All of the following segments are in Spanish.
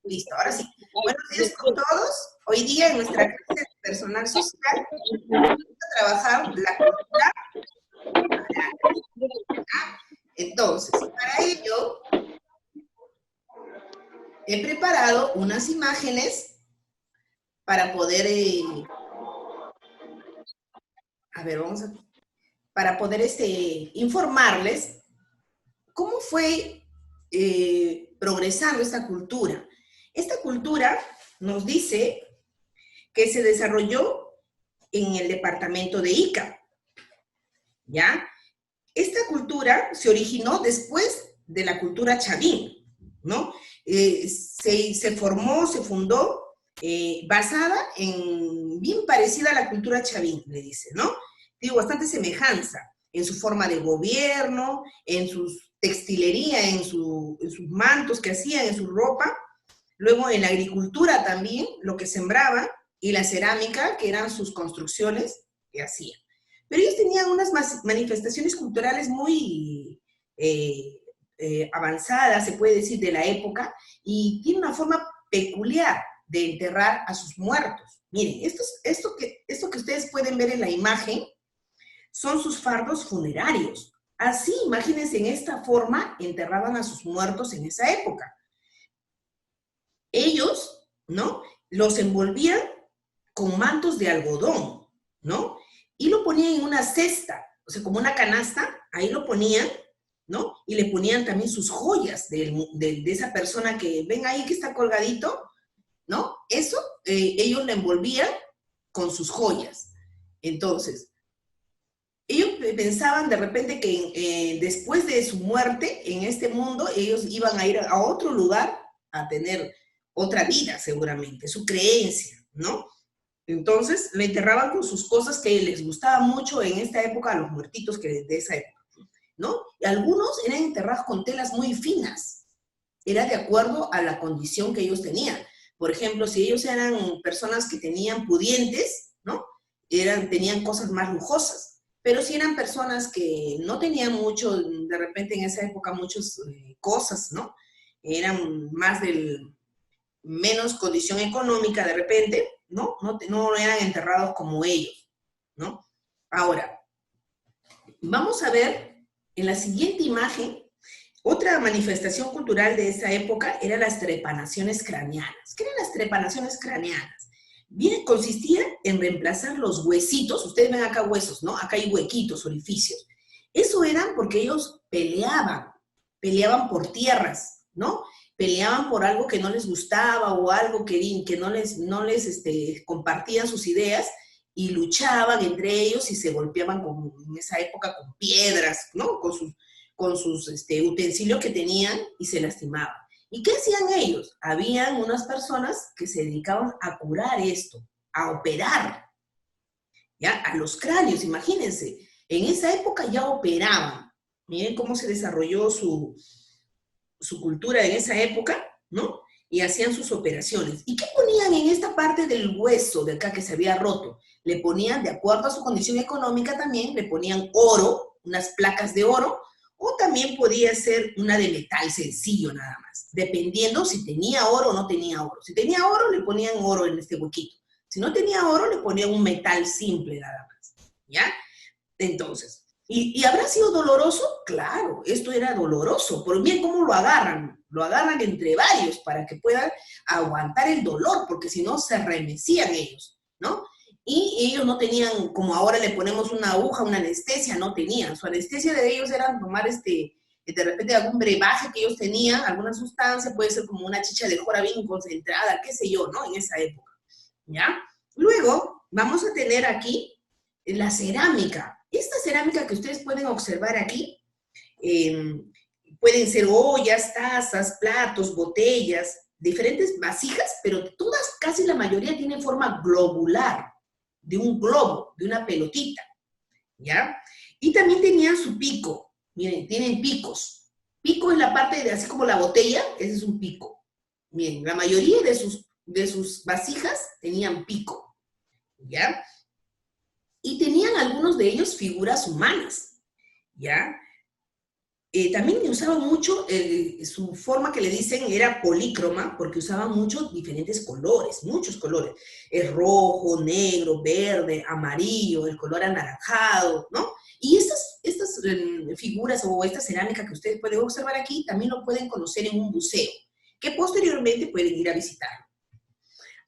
Listo, ahora sí. Buenos días con todos. Hoy día en nuestra clase de personal social vamos a trabajar la cultura. Entonces, para ello he preparado unas imágenes para poder, para poder informarles cómo fue progresando esta cultura. Esta cultura nos dice que se desarrolló en el departamento de Ica, ¿ya? Esta cultura se originó después de la cultura chavín, ¿no? Se formó, se fundó basada en, bien parecida a la cultura chavín, le dice, ¿no? Digo, bastante semejanza en su forma de gobierno, en su textilería, en sus mantos que hacían, en su ropa, luego en la agricultura también, lo que sembraban, y la cerámica, que eran sus construcciones que hacían. Pero ellos tenían unas manifestaciones culturales muy avanzadas, se puede decir, de la época, y tiene una forma peculiar de enterrar a sus muertos. Miren, esto que ustedes pueden ver en la imagen son sus fardos funerarios. Así, imagínense, en esta forma enterraban a sus muertos en esa época. Ellos, ¿no?, los envolvían con mantos de algodón, ¿no? Y lo ponían en una cesta, o sea, como una canasta, ahí lo ponían, ¿no? Y le ponían también sus joyas de esa persona que ven ahí que está colgadito, ¿no? Eso, ellos lo envolvían con sus joyas. Entonces, ellos pensaban de repente que después de su muerte en este mundo, ellos iban a ir a otro lugar a tener otra vida, seguramente, su creencia, ¿no? Entonces, le enterraban con sus cosas que les gustaba mucho en esta época a los muertitos que de esa época, ¿no? Y algunos eran enterrados con telas muy finas. Era de acuerdo a la condición que ellos tenían. Por ejemplo, si ellos eran personas que tenían pudientes, ¿no? Tenían cosas más lujosas. Pero si eran personas que no tenían mucho, de repente en esa época, muchas cosas, ¿no? Eran más del menos condición económica de repente, ¿no? No eran enterrados como ellos, ¿no? Ahora, vamos a ver en la siguiente imagen, otra manifestación cultural de esa época eran las trepanaciones craneanas. ¿Qué eran las trepanaciones craneanas? Bien, consistía en reemplazar los huesitos, ustedes ven acá huesos, ¿no? Acá hay huequitos, orificios. Eso eran porque ellos peleaban por tierras, ¿no? Peleaban por algo que no les gustaba o algo que no les compartían sus ideas y luchaban entre ellos y se golpeaban en esa época con piedras, ¿no? Con sus utensilios que tenían y se lastimaban. ¿Y qué hacían ellos? Habían unas personas que se dedicaban a curar esto, a operar, ¿ya? A los cráneos, imagínense. En esa época ya operaban. Miren cómo se desarrolló su cultura en esa época, ¿no? Y hacían sus operaciones. ¿Y qué ponían en esta parte del hueso de acá que se había roto? Le ponían, de acuerdo a su condición económica también, le ponían oro, unas placas de oro, o también podía ser una de metal sencillo nada más, dependiendo si tenía oro o no tenía oro. Si tenía oro, le ponían oro en este huequito. Si no tenía oro, le ponían un metal simple nada más, ¿ya? Entonces, ¿y habrá sido doloroso? Claro, esto era doloroso. Por bien, ¿cómo lo agarran? Lo agarran entre varios para que puedan aguantar el dolor, porque si no se remecían ellos, ¿no? Y ellos no tenían, como ahora le ponemos una aguja, una anestesia, no tenían. Su anestesia de ellos era tomar de repente algún brebaje que ellos tenían, alguna sustancia, puede ser como una chicha de jora bien concentrada, qué sé yo, ¿no? En esa época, ¿ya? Luego, vamos a tener aquí la cerámica. Esta cerámica que ustedes pueden observar aquí, pueden ser ollas, tazas, platos, botellas, diferentes vasijas, pero todas, casi la mayoría, tienen forma globular, de un globo, de una pelotita, ¿ya? Y también tenían su pico. Miren, tienen picos. Pico es la parte de, así como la botella, ese es un pico. Miren, la mayoría de sus vasijas tenían pico, ¿ya? Y tenían algunos de ellos figuras humanas, ¿ya? también usaban mucho, su forma que le dicen era polícroma, porque usaban muchos diferentes colores, muchos colores. El rojo, negro, verde, amarillo, el color anaranjado, ¿no? Y estas figuras o esta cerámica que ustedes pueden observar aquí, también lo pueden conocer en un museo, que posteriormente pueden ir a visitar.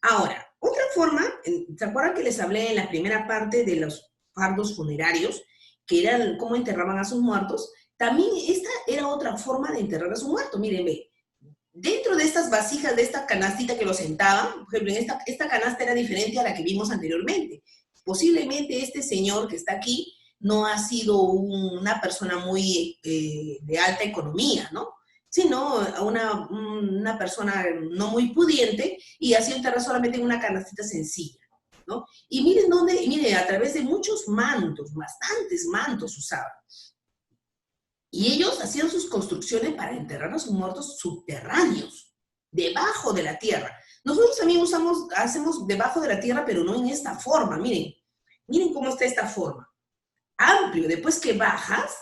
Ahora, otra forma, ¿se acuerdan que les hablé en la primera parte de los fardos funerarios, que eran cómo enterraban a sus muertos? También esta era otra forma de enterrar a su muerto. Miren, ve, dentro de estas vasijas, de esta canastita que lo sentaban, por ejemplo, en esta canasta era diferente a la que vimos anteriormente. Posiblemente este señor que está aquí no ha sido una persona muy de alta economía, ¿no? Sino una persona no muy pudiente y ha sido enterrado solamente en una canastita sencilla, ¿no? Y miren miren, a través de muchos mantos, bastantes mantos usaban. Y ellos hacían sus construcciones para enterrar a sus muertos subterráneos, debajo de la tierra. Nosotros también hacemos debajo de la tierra, pero no en esta forma. Miren, miren cómo está esta forma. Amplio. Después que bajas,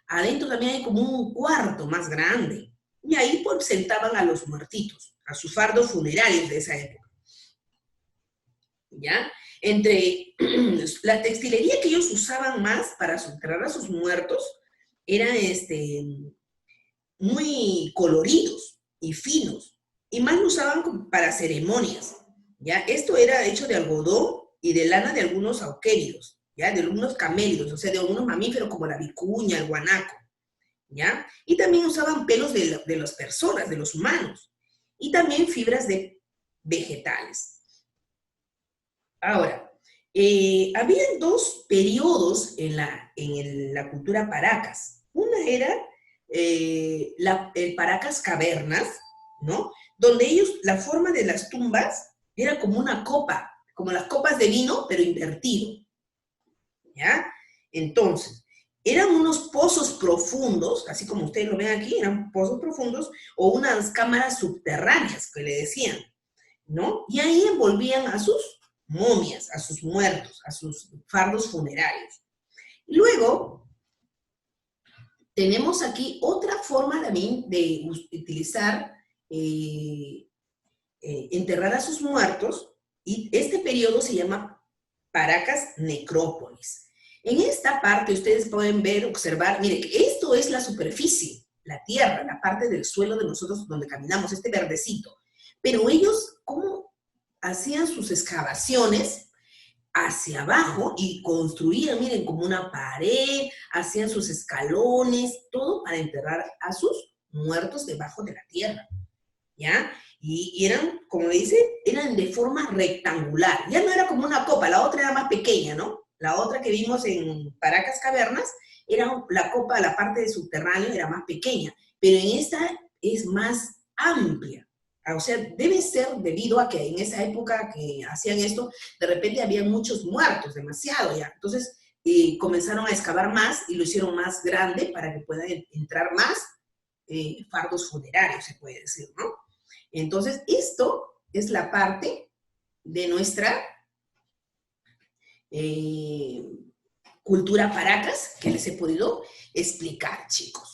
adentro también hay como un cuarto más grande. Y ahí pues sentaban a los muertitos, a sus fardos funerarios de esa época. ¿Ya? Entre la textilería que ellos usaban más para enterrar a sus muertos, eran muy coloridos y finos, y más lo usaban para ceremonias, ¿ya? Esto era hecho de algodón y de lana de algunos auquéridos, ¿ya? De algunos camélidos, o sea, de algunos mamíferos como la vicuña, el guanaco, ¿ya? Y también usaban pelos de las personas, de los humanos, y también fibras de vegetales. Ahora, habían dos periodos en la cultura Paracas. Una era el Paracas Cavernas, ¿no? Donde ellos, la forma de las tumbas era como una copa, como las copas de vino, pero invertido, ¿ya? Entonces, eran unos pozos profundos, así como ustedes lo ven aquí, eran pozos profundos, o unas cámaras subterráneas, que le decían, ¿no? Y ahí envolvían a sus momias, a sus muertos, a sus fardos funerarios. Luego, tenemos aquí otra forma también de utilizar, enterrar a sus muertos, y este periodo se llama Paracas Necrópolis. En esta parte ustedes pueden ver, observar, miren, esto es la superficie, la tierra, la parte del suelo de nosotros donde caminamos, este verdecito. Pero ellos, ¿cómo hacían sus excavaciones? Hacia abajo y construían, miren, como una pared, hacían sus escalones, todo para enterrar a sus muertos debajo de la tierra, ¿ya? Y eran, como dice, eran de forma rectangular. Ya no era como una copa, la otra era más pequeña, ¿no? La otra que vimos en Paracas Cavernas, era la copa, la parte de subterráneo era más pequeña, pero en esta es más amplia. O sea, debe ser debido a que en esa época que hacían esto, de repente había muchos muertos, demasiado ya. Entonces, comenzaron a excavar más y lo hicieron más grande para que puedan entrar más fardos funerarios, se puede decir, ¿no? Entonces, esto es la parte de nuestra cultura Paracas que les he podido explicar, chicos.